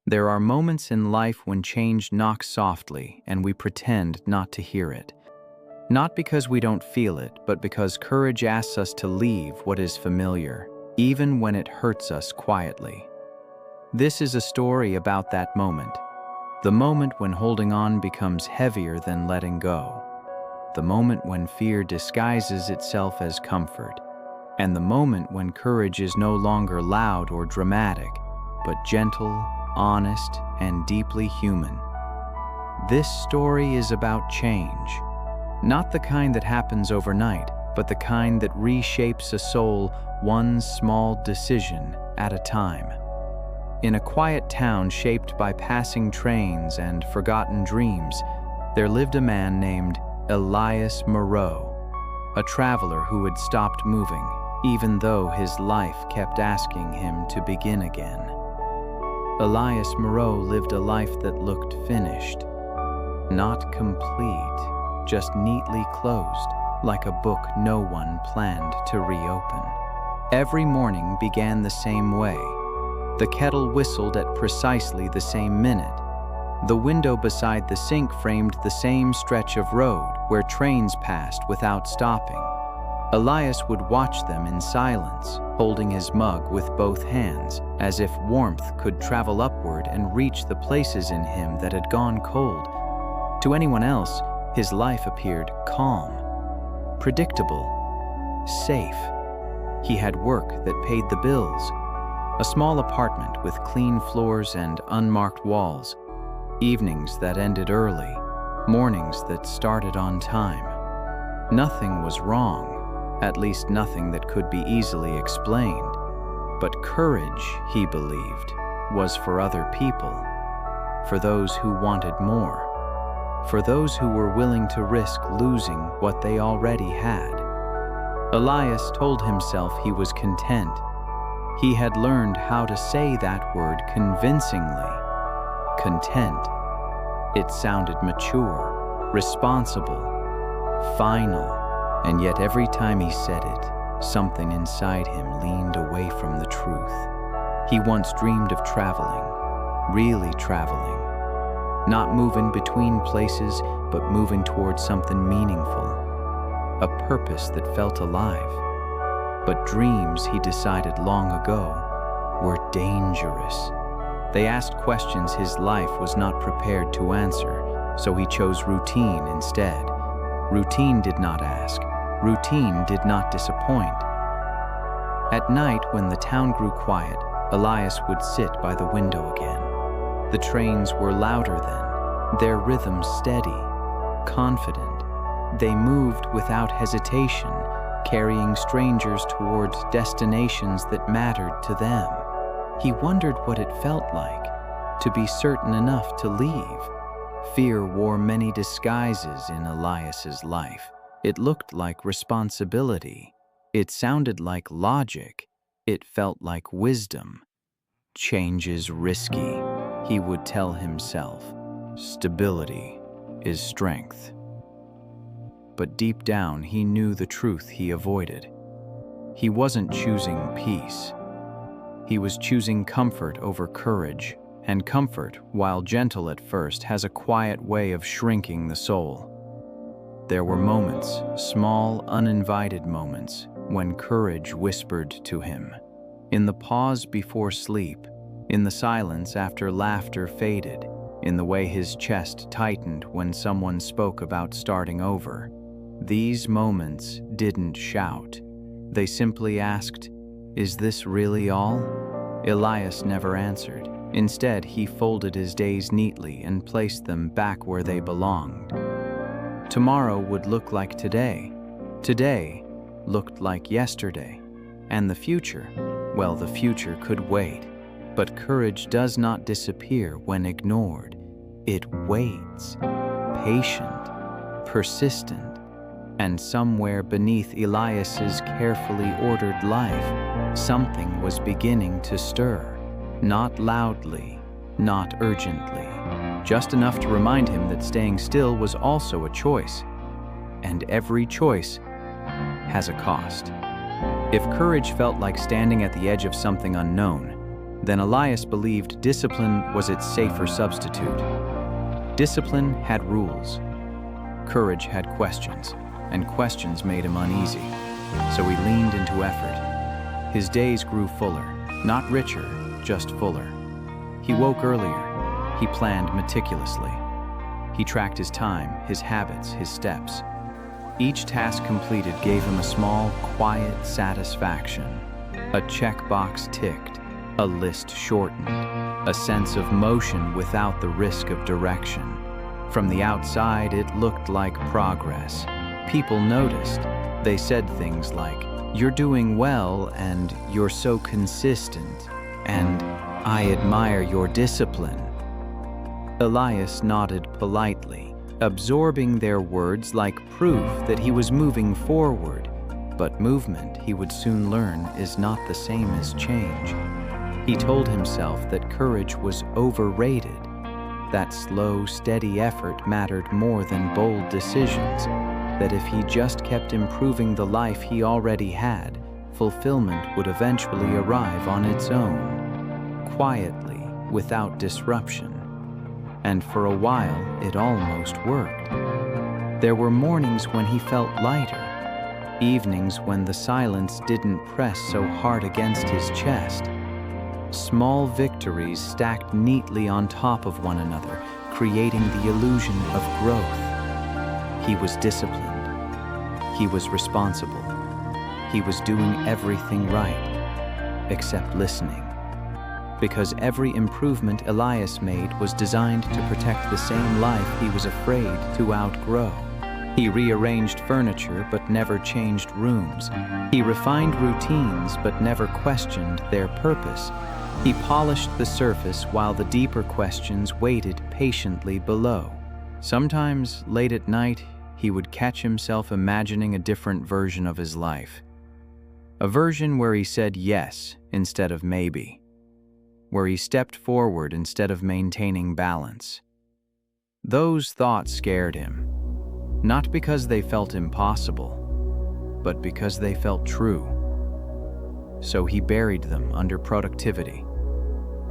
There are moments in life when change knocks softly and we pretend not to hear it. Not because we don't feel it, but because courage asks us to leave what is familiar, even when it hurts us quietly. This is a story about that moment. The moment when holding on becomes heavier than letting go. The moment when fear disguises itself as comfort. And the moment when courage is no longer loud or dramatic, but gentle, honest, and deeply human. This story is about change. Not the kind that happens overnight, but the kind that reshapes a soul one small decision at a time. In a quiet town shaped by passing trains and forgotten dreams, there lived a man named Elias Moreau, a traveler who had stopped moving, even though his life kept asking him to begin again. Elias Moreau lived a life that looked finished, not complete, just neatly closed, like a book no one planned to reopen. Every morning began the same way. The kettle whistled at precisely the same minute. The window beside the sink framed the same stretch of road where trains passed without stopping. Elias would watch them in silence, holding his mug with both hands, as if warmth could travel upward and reach the places in him that had gone cold. To anyone else, his life appeared calm, predictable, safe. He had work that paid the bills, a small apartment with clean floors and unmarked walls, evenings that ended early, mornings that started on time. Nothing was wrong, at least nothing that could be easily explained. But courage, he believed, was for other people, for those who wanted more, for those who were willing to risk losing what they already had. Elias told himself he was content. He had learned how to say that word convincingly. Content. It sounded mature, responsible, final, and yet every time he said it, something inside him leaned away from the truth. He once dreamed of traveling, really traveling, not moving between places, but moving towards something meaningful, a purpose that felt alive. But dreams, he decided long ago, were dangerous. They asked questions his life was not prepared to answer, so he chose routine instead. Routine did not ask. Routine did not disappoint. At night, when the town grew quiet, Elias would sit by the window again. The trains were louder then, their rhythm steady, confident. They moved without hesitation, carrying strangers towards destinations that mattered to them. He wondered what it felt like to be certain enough to leave. Fear wore many disguises in Elias's life. It looked like responsibility. It sounded like logic. It felt like wisdom. Change is risky, he would tell himself. Stability is strength. But deep down, he knew the truth he avoided. He wasn't choosing peace. He was choosing comfort over courage, and comfort, while gentle at first, has a quiet way of shrinking the soul. There were moments, small, uninvited moments, when courage whispered to him. In the pause before sleep, in the silence after laughter faded, in the way his chest tightened when someone spoke about starting over. These moments didn't shout. They simply asked, "Is this really all?" Elias never answered. Instead, he folded his days neatly and placed them back where they belonged. Tomorrow would look like today. Today looked like yesterday. And the future, well, the future could wait. But courage does not disappear when ignored. It waits, patient, persistent. And somewhere beneath Elias's carefully ordered life, something was beginning to stir. Not loudly, not urgently, just enough to remind him that staying still was also a choice. And every choice has a cost. If courage felt like standing at the edge of something unknown, Then Elias believed discipline was its safer substitute. Discipline had rules. Courage had questions, and questions made him uneasy. So he leaned into effort. His days grew fuller, not richer, just fuller. He woke earlier. He planned meticulously. He tracked his time, his habits, his steps. Each task completed gave him a small, quiet satisfaction. A checkbox ticked, a list shortened, a sense of motion without the risk of direction. From the outside, it looked like progress. People noticed. They said things like, "You're doing well," and "You're so consistent," and "I admire your discipline." Elias nodded politely, absorbing their words like proof that he was moving forward. But movement, he would soon learn, is not the same as change. He told himself that courage was overrated, that slow, steady effort mattered more than bold decisions, that if he just kept improving the life he already had, fulfillment would eventually arrive on its own, quietly, without disruption. And for a while, it almost worked. There were mornings when he felt lighter, evenings when the silence didn't press so hard against his chest. Small victories stacked neatly on top of one another, creating the illusion of growth. He was disciplined. He was responsible. He was doing everything right, except listening. Because every improvement Elias made was designed to protect the same life he was afraid to outgrow. He rearranged furniture but never changed rooms. He refined routines but never questioned their purpose. He polished the surface while the deeper questions waited patiently below. Sometimes, late at night, he would catch himself imagining a different version of his life. A version where he said yes instead of maybe, where he stepped forward instead of maintaining balance. Those thoughts scared him, not because they felt impossible, but because they felt true. So he buried them under productivity.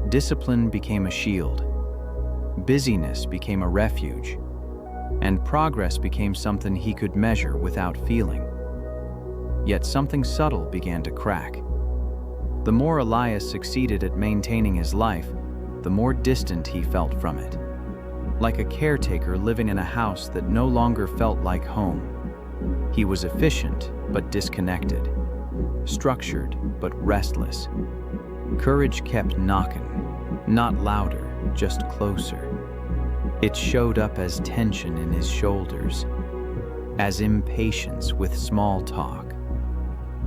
Discipline became a shield. Busyness became a refuge. And progress became something he could measure without feeling. Yet something subtle began to crack. The more Elias succeeded at maintaining his life, the more distant he felt from it. Like a caretaker living in a house that no longer felt like home. He was efficient but disconnected, structured but restless. Courage kept knocking, not louder, just closer. It showed up as tension in his shoulders, as impatience with small talk,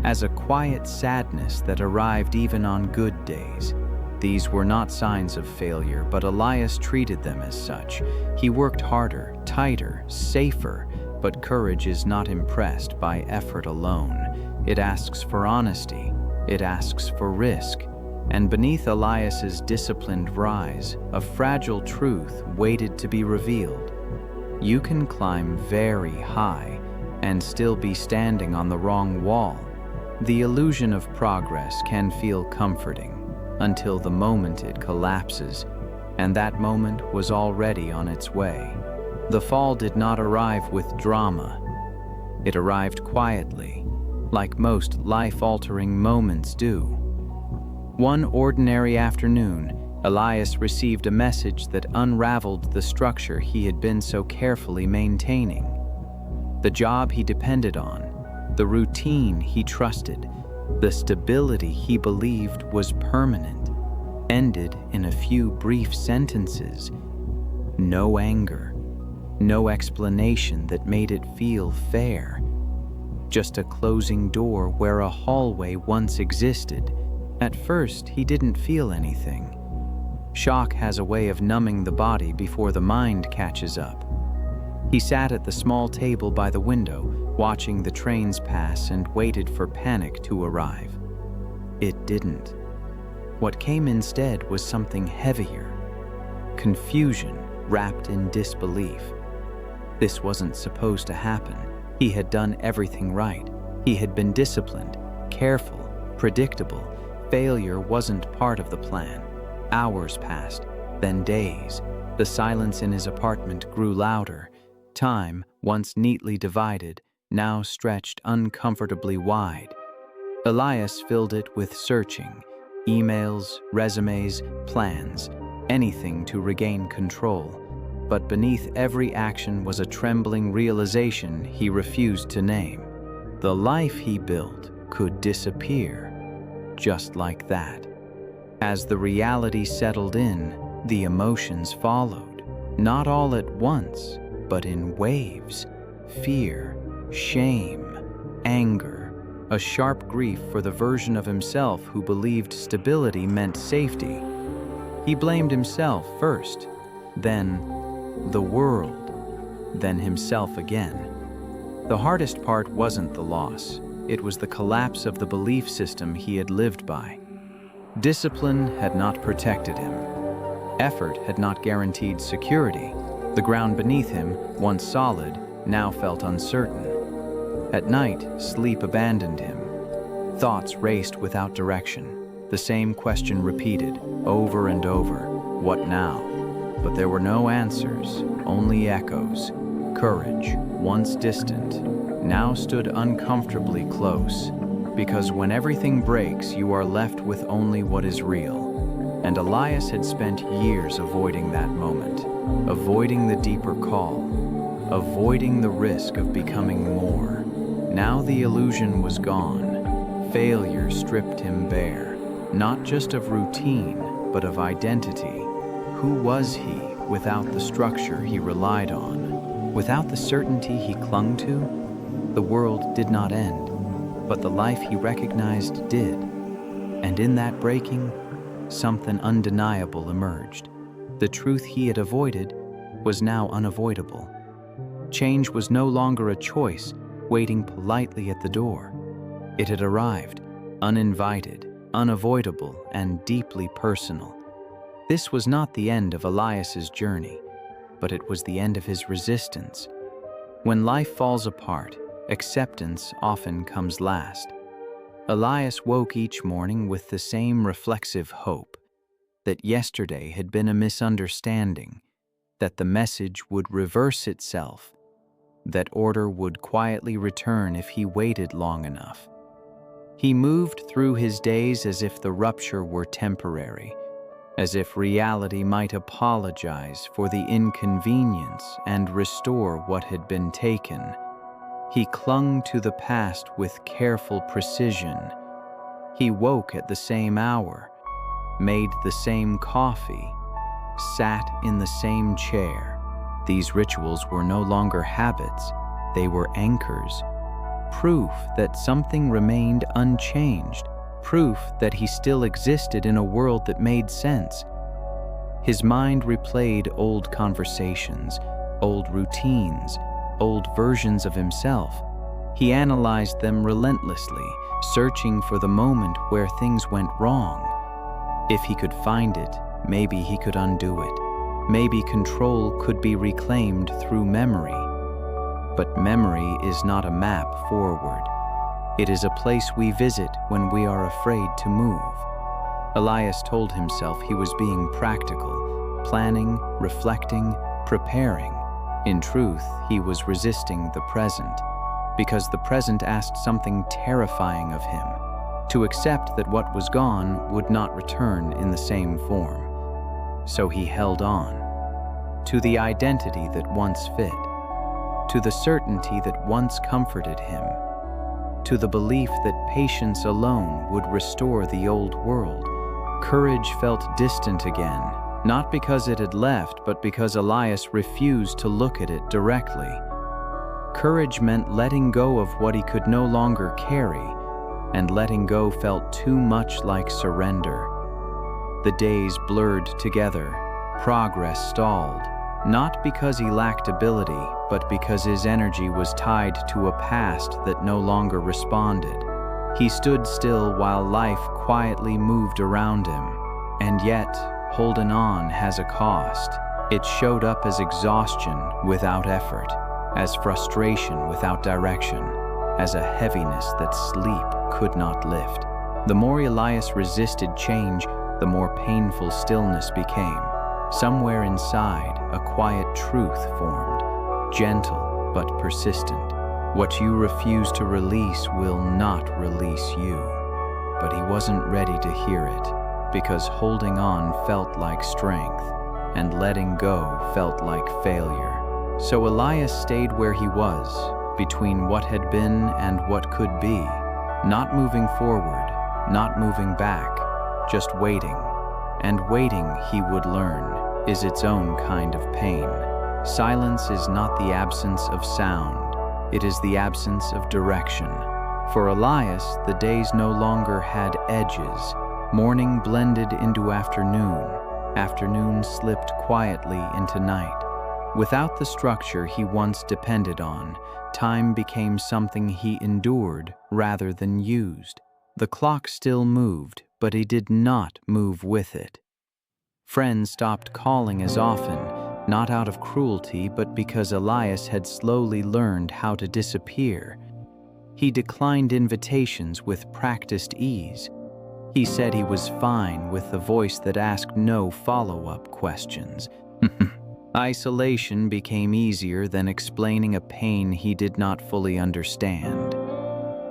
as a quiet sadness that arrived even on good days. These were not signs of failure, but Elias treated them as such. He worked harder, tighter, safer, but courage is not impressed by effort alone. It asks for honesty. It asks for risk. And beneath Elias's disciplined rise, a fragile truth waited to be revealed. You can climb very high and still be standing on the wrong wall. The illusion of progress can feel comforting until the moment it collapses, and that moment was already on its way. The fall did not arrive with drama. It arrived quietly, like most life-altering moments do. One ordinary afternoon, Elias received a message that unraveled the structure he had been so carefully maintaining. The job he depended on, the routine he trusted, the stability he believed was permanent, ended in a few brief sentences. No anger, no explanation that made it feel fair. Just a closing door where a hallway once existed. At first, he didn't feel anything. Shock has a way of numbing the body before the mind catches up. He sat at the small table by the window, watching the trains pass and waited for panic to arrive. It didn't. What came instead was something heavier. Confusion wrapped in disbelief. This wasn't supposed to happen. He had done everything right. He had been disciplined, careful, predictable, Failure wasn't part of the plan. Hours passed, then days. The silence in his apartment grew louder. Time, once neatly divided, now stretched uncomfortably wide. Elias filled it with searching, emails, resumes, plans, anything to regain control. But beneath every action was a trembling realization he refused to name. The life he built could disappear, just like that. As the reality settled in, the emotions followed, not all at once, but in waves. Fear, shame, anger, a sharp grief for the version of himself who believed stability meant safety. He blamed himself first, then the world, then himself again. The hardest part wasn't the loss, it was the collapse of the belief system he had lived by. Discipline had not protected him. Effort had not guaranteed security. The ground beneath him, once solid, now felt uncertain. At night, sleep abandoned him. Thoughts raced without direction. The same question repeated, over and over, what now? But there were no answers, only echoes. Courage, once distant, now stood uncomfortably close. Because when everything breaks, you are left with only what is real. And Elias had spent years avoiding that moment, avoiding the deeper call, avoiding the risk of becoming more. Now the illusion was gone. Failure stripped him bare, not just of routine, but of identity. Who was he without the structure he relied on? Without the certainty he clung to? The world did not end, but the life he recognized did. And in that breaking, something undeniable emerged. The truth he had avoided was now unavoidable. Change was no longer a choice waiting politely at the door. It had arrived, uninvited, unavoidable, and deeply personal. This was not the end of Elias's journey, but it was the end of his resistance. When life falls apart, acceptance often comes last. Elias woke each morning with the same reflexive hope that yesterday had been a misunderstanding, that the message would reverse itself, that order would quietly return if he waited long enough. He moved through his days as if the rupture were temporary, as if reality might apologize for the inconvenience and restore what had been taken. He clung to the past with careful precision. He woke at the same hour, made the same coffee, sat in the same chair. These rituals were no longer habits, they were anchors. Proof that something remained unchanged, proof that he still existed in a world that made sense. His mind replayed old conversations, old routines, old versions of himself. He analyzed them relentlessly, searching for the moment where things went wrong. If he could find it, maybe he could undo it. Maybe control could be reclaimed through memory. But memory is not a map forward. It is a place we visit when we are afraid to move. Elias told himself he was being practical, planning, reflecting, preparing. In truth, he was resisting the present, because the present asked something terrifying of him, to accept that what was gone would not return in the same form. So he held on, to the identity that once fit, to the certainty that once comforted him, to the belief that patience alone would restore the old world. Courage felt distant again, not because it had left, but because Elias refused to look at it directly. Courage meant letting go of what he could no longer carry, and letting go felt too much like surrender. The days blurred together, progress stalled, not because he lacked ability, but because his energy was tied to a past that no longer responded. He stood still while life quietly moved around him, and yet, holding on has a cost. It showed up as exhaustion without effort, as frustration without direction, as a heaviness that sleep could not lift. The more Elias resisted change, the more painful stillness became. Somewhere inside, a quiet truth formed, gentle but persistent. What you refuse to release will not release you. But he wasn't ready to hear it, because holding on felt like strength, and letting go felt like failure. So Elias stayed where he was, between what had been and what could be, not moving forward, not moving back, just waiting. And waiting, he would learn, is its own kind of pain. Silence is not the absence of sound, it is the absence of direction. For Elias, the days no longer had edges. Morning blended into afternoon. Afternoon slipped quietly into night. Without the structure he once depended on, time became something he endured rather than used. The clock still moved, but he did not move with it. Friends stopped calling as often, not out of cruelty, but because Elias had slowly learned how to disappear. He declined invitations with practiced ease. He said he was fine with the voice that asked no follow-up questions. Isolation became easier than explaining a pain he did not fully understand.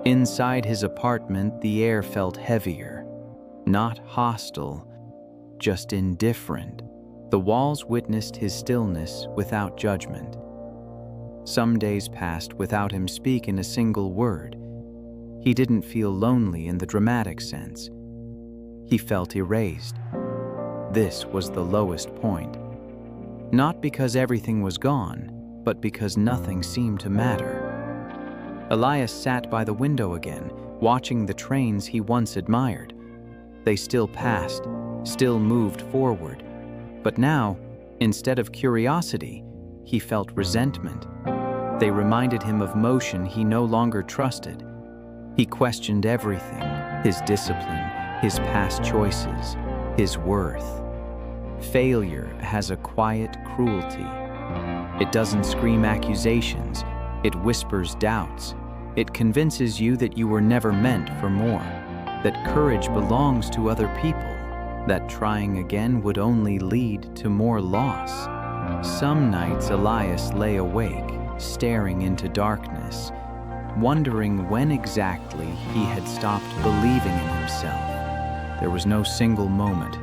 Inside his apartment, the air felt heavier, not hostile, just indifferent. The walls witnessed his stillness without judgment. Some days passed without him speaking a single word. He didn't feel lonely in the dramatic sense. He felt erased. This was the lowest point. Not because everything was gone, but because nothing seemed to matter. Elias sat by the window again, watching the trains he once admired. They still passed, still moved forward. But now, instead of curiosity, he felt resentment. They reminded him of motion he no longer trusted. He questioned everything, his discipline, his past choices, his worth. Failure has a quiet cruelty. It doesn't scream accusations, it whispers doubts. It convinces you that you were never meant for more, that courage belongs to other people, that trying again would only lead to more loss. Some nights Elias lay awake, staring into darkness, wondering when exactly he had stopped believing in himself. There was no single moment,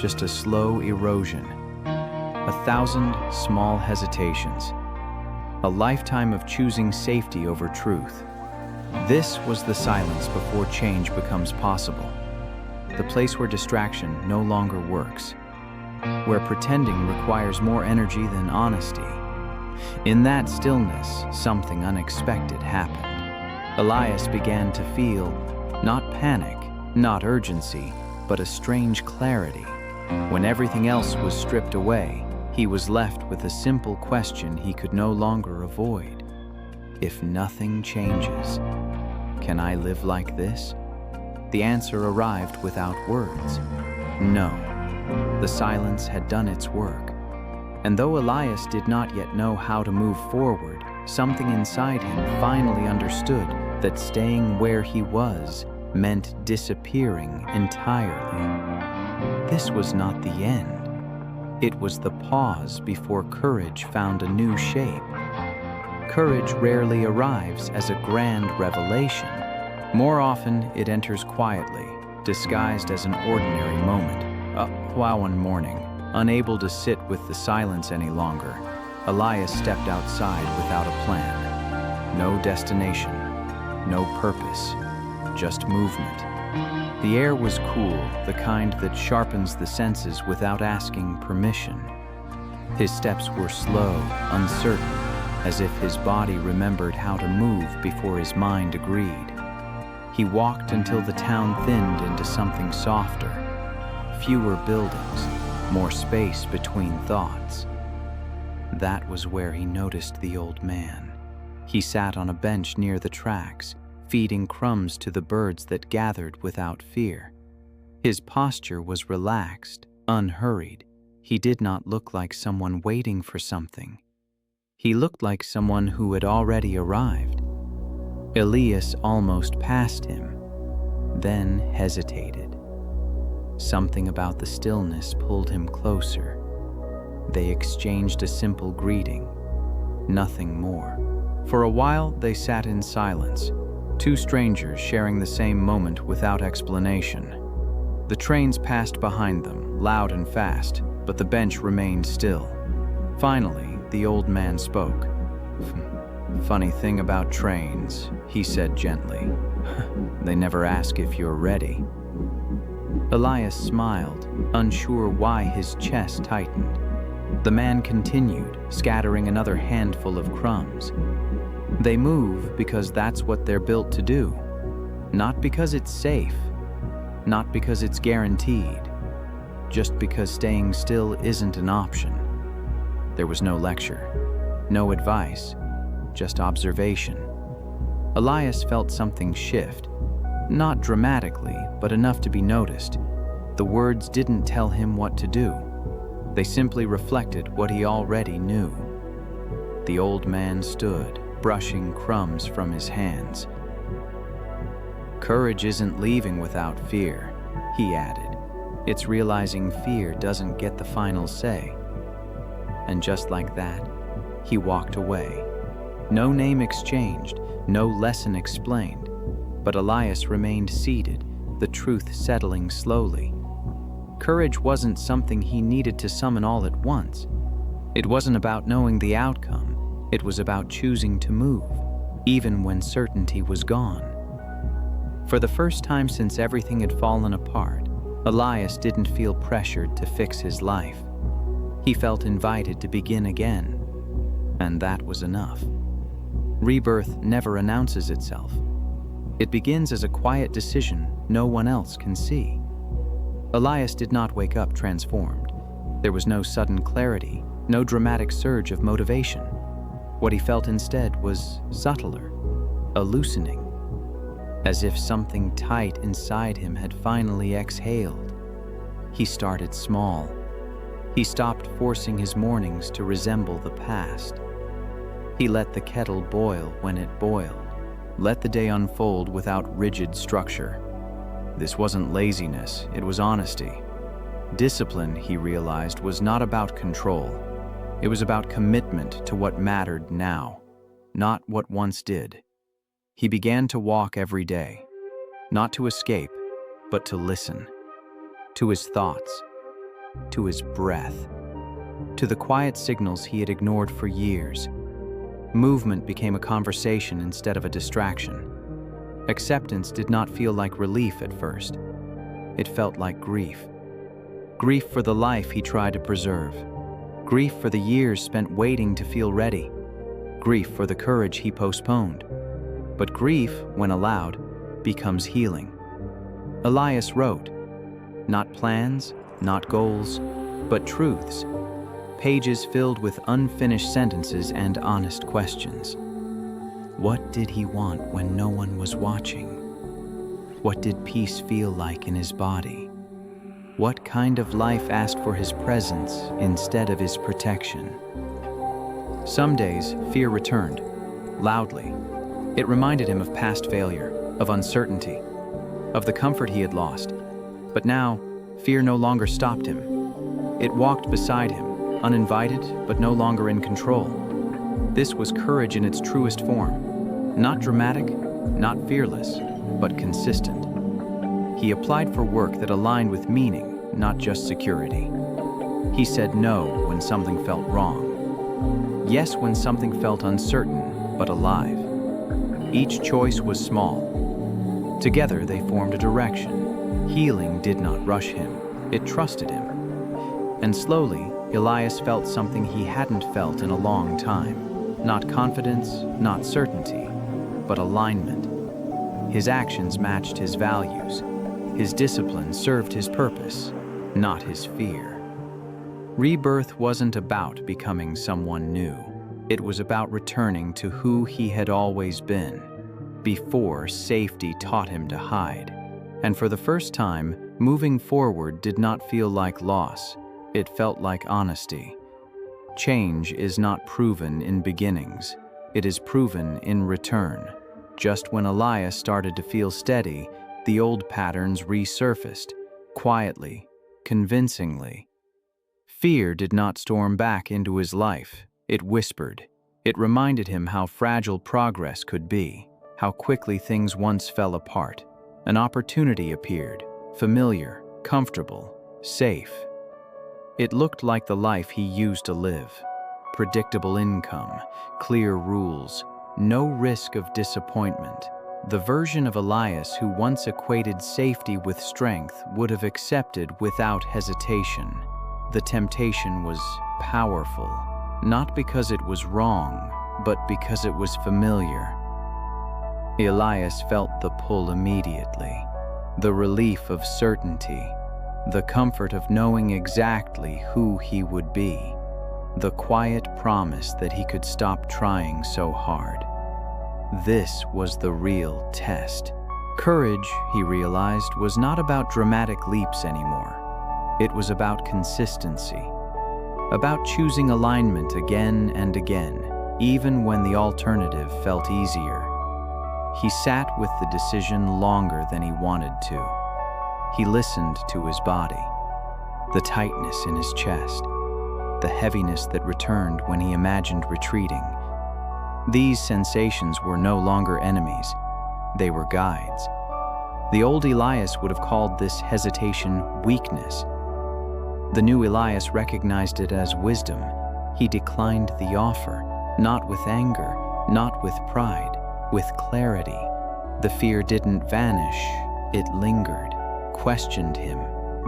just a slow erosion, 1,000 small hesitations, a lifetime of choosing safety over truth. This was the silence before change becomes possible, the place where distraction no longer works, where pretending requires more energy than honesty. In that stillness, something unexpected happened. Elias began to feel not panic, not urgency, but a strange clarity. When everything else was stripped away, he was left with a simple question he could no longer avoid. If nothing changes, can I live like this? The answer arrived without words. No. The silence had done its work. And though Elias did not yet know how to move forward, something inside him finally understood that staying where he was meant disappearing entirely. This was not the end. It was the pause before courage found a new shape. Courage rarely arrives as a grand revelation. More often, it enters quietly, disguised as an ordinary moment. One morning, unable to sit with the silence any longer, Elias stepped outside without a plan. No destination, no purpose, just movement. The air was cool, the kind that sharpens the senses without asking permission. His steps were slow, uncertain, as if his body remembered how to move before his mind agreed. He walked until the town thinned into something softer. Fewer buildings, more space between thoughts. That was where he noticed the old man. He sat on a bench near the tracks, feeding crumbs to the birds that gathered without fear. His posture was relaxed, unhurried. He did not look like someone waiting for something. He looked like someone who had already arrived. Elias almost passed him. then hesitated. Something about the stillness pulled him closer. They exchanged a simple greeting, nothing more. For a while, they sat in silence, two strangers sharing the same moment without explanation. The trains passed behind them, loud and fast, but the bench remained still. Finally, the old man spoke. "Funny thing about trains," he said gently. "They never ask if you're ready." Elias smiled, unsure why his chest tightened. The man continued, scattering another handful of crumbs. "They move because that's what they're built to do. Not because it's safe. Not because it's guaranteed. Just because staying still isn't an option." There was no lecture, no advice, just observation. Elias felt something shift. Not dramatically, but enough to be noticed. The words didn't tell him what to do. They simply reflected what he already knew. The old man stood, brushing crumbs from his hands. "Courage isn't leaving without fear," he added. "It's realizing fear doesn't get the final say." And just like that, he walked away. No name exchanged, no lesson explained, but Elias remained seated, the truth settling slowly. Courage wasn't something he needed to summon all at once. It wasn't about knowing the outcome, it was about choosing to move, even when certainty was gone. For the first time since everything had fallen apart, Elias didn't feel pressured to fix his life. He felt invited to begin again, and that was enough. Rebirth never announces itself. It begins as a quiet decision no one else can see. Elias did not wake up transformed. There was no sudden clarity, no dramatic surge of motivation. What he felt instead was subtler, a loosening, as if something tight inside him had finally exhaled. He started small. He stopped forcing his mornings to resemble the past. He let the kettle boil when it boiled, let the day unfold without rigid structure. This wasn't laziness, it was honesty. Discipline, he realized, was not about control. It was about commitment to what mattered now, not what once did. He began to walk every day, not to escape, but to listen. To his thoughts, to his breath, to the quiet signals he had ignored for years. Movement became a conversation instead of a distraction. Acceptance did not feel like relief at first. It felt like grief. Grief for the life he tried to preserve. Grief for the years spent waiting to feel ready. Grief for the courage he postponed. But grief, when allowed, becomes healing. Elias wrote, not plans, not goals, but truths. Pages filled with unfinished sentences and honest questions. What did he want when no one was watching? What did peace feel like in his body? What kind of life asked for his presence instead of his protection? Some days, fear returned, loudly. It reminded him of past failure, of uncertainty, of the comfort he had lost. But now, fear no longer stopped him. It walked beside him, uninvited but no longer in control. This was courage in its truest form. Not dramatic, not fearless, but consistent. He applied for work that aligned with meaning, not just security. He said no when something felt wrong. Yes when something felt uncertain, but alive. Each choice was small. Together they formed a direction. Healing did not rush him, it trusted him. And slowly, Elias felt something he hadn't felt in a long time. Not confidence, not certainty, but alignment. His actions matched his values. His discipline served his purpose, not his fear. Rebirth wasn't about becoming someone new. It was about returning to who he had always been, before safety taught him to hide. And for the first time, moving forward did not feel like loss. It felt like honesty. Change is not proven in beginnings. It is proven in return. Just when Elias started to feel steady, The old patterns resurfaced, quietly, convincingly. Fear did not storm back into his life. It whispered. It reminded him how fragile progress could be, how quickly things once fell apart. An opportunity appeared, familiar, comfortable, safe. It looked like the life he used to live. Predictable income, clear rules, no risk of disappointment. The version of Elias who once equated safety with strength would have accepted without hesitation. The temptation was powerful, not because it was wrong, but because it was familiar. Elias felt the pull immediately, the relief of certainty, the comfort of knowing exactly who he would be, the quiet promise that he could stop trying so hard. This was the real test. Courage, he realized, was not about dramatic leaps anymore. It was about consistency, about choosing alignment again and again, even when the alternative felt easier. He sat with the decision longer than he wanted to. He listened to his body, the tightness in his chest, the heaviness that returned when he imagined retreating. These sensations were no longer enemies. They were guides. The old Elias would have called this hesitation weakness. The new Elias recognized it as wisdom. He declined the offer, not with anger, not with pride, with clarity. The fear didn't vanish, it lingered, questioned him,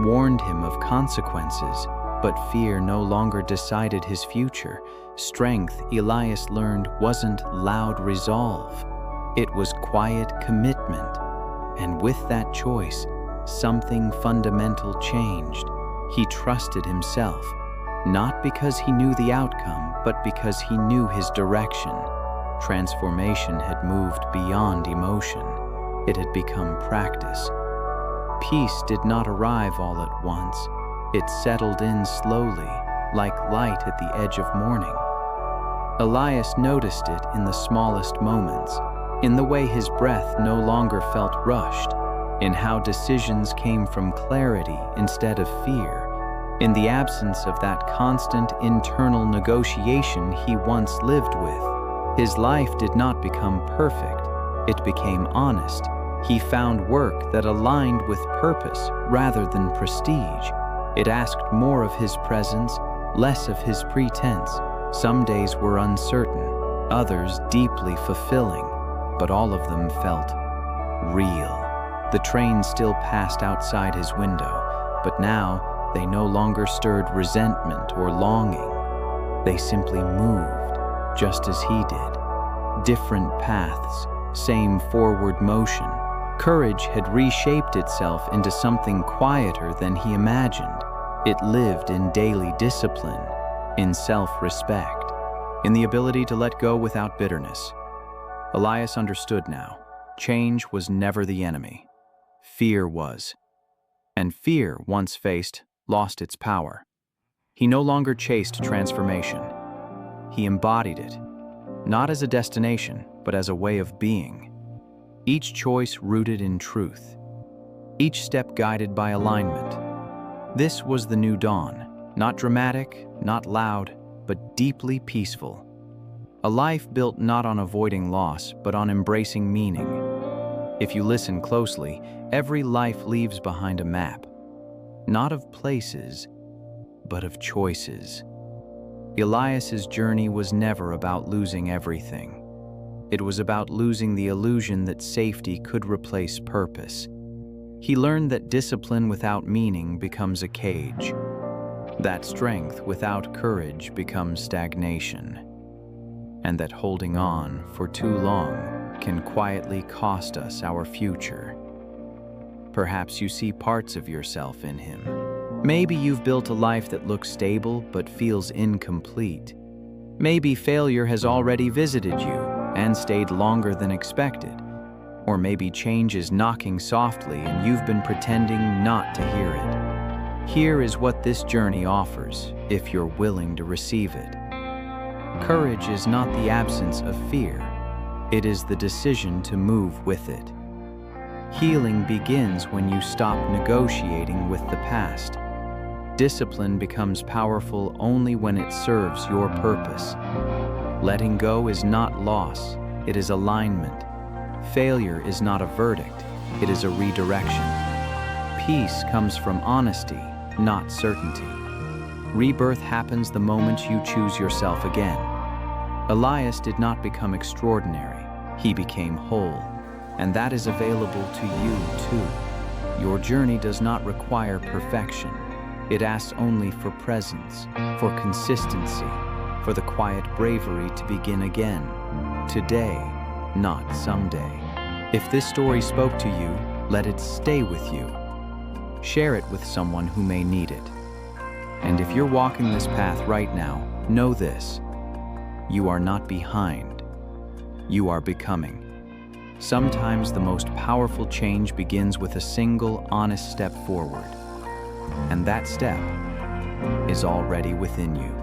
warned him of consequences, but fear no longer decided his future. Strength, Elias learned, wasn't loud resolve. It was quiet commitment. And with that choice, something fundamental changed. He trusted himself, not because he knew the outcome, but because he knew his direction. Transformation had moved beyond emotion. It had become practice. Peace did not arrive all at once. It settled in slowly, like light at the edge of morning. Elias noticed it in the smallest moments, in the way his breath no longer felt rushed, in how decisions came from clarity instead of fear, in the absence of that constant internal negotiation he once lived with. His life did not become perfect, it became honest. He found work that aligned with purpose rather than prestige. It asked more of his presence, less of his pretense. Some days were uncertain, others deeply fulfilling, but all of them felt real. The train still passed outside his window, but now they no longer stirred resentment or longing. They simply moved, just as he did. Different paths, same forward motion. Courage had reshaped itself into something quieter than he imagined. It lived in daily discipline, in self-respect, in the ability to let go without bitterness. Elias understood now. Change was never the enemy. Fear was. And fear, once faced, lost its power. He no longer chased transformation. He embodied it, not as a destination, but as a way of being. Each choice rooted in truth. Each step guided by alignment. This was the new dawn, not dramatic, not loud, but deeply peaceful. A life built not on avoiding loss, but on embracing meaning. If you listen closely, every life leaves behind a map, not of places, but of choices. Elias's journey was never about losing everything. It was about losing the illusion that safety could replace purpose. He learned that discipline without meaning becomes a cage, that strength without courage becomes stagnation, and that holding on for too long can quietly cost us our future. Perhaps you see parts of yourself in him. Maybe you've built a life that looks stable but feels incomplete. Maybe failure has already visited you and stayed longer than expected. Or maybe change is knocking softly and you've been pretending not to hear it. Here is what this journey offers, if you're willing to receive it. Courage is not the absence of fear. It is the decision to move with it. Healing begins when you stop negotiating with the past. Discipline becomes powerful only when it serves your purpose. Letting go is not loss, it is alignment. Failure is not a verdict, it is a redirection. Peace comes from honesty, not certainty. Rebirth happens the moment you choose yourself again. Elias did not become extraordinary, he became whole. And that is available to you too. Your journey does not require perfection. It asks only for presence, for consistency, for the quiet bravery to begin again. Today, not someday. If this story spoke to you, let it stay with you. Share it with someone who may need it. And if you're walking this path right now, know this: you are not behind. You are becoming. Sometimes the most powerful change begins with a single, honest step forward. And that step is already within you.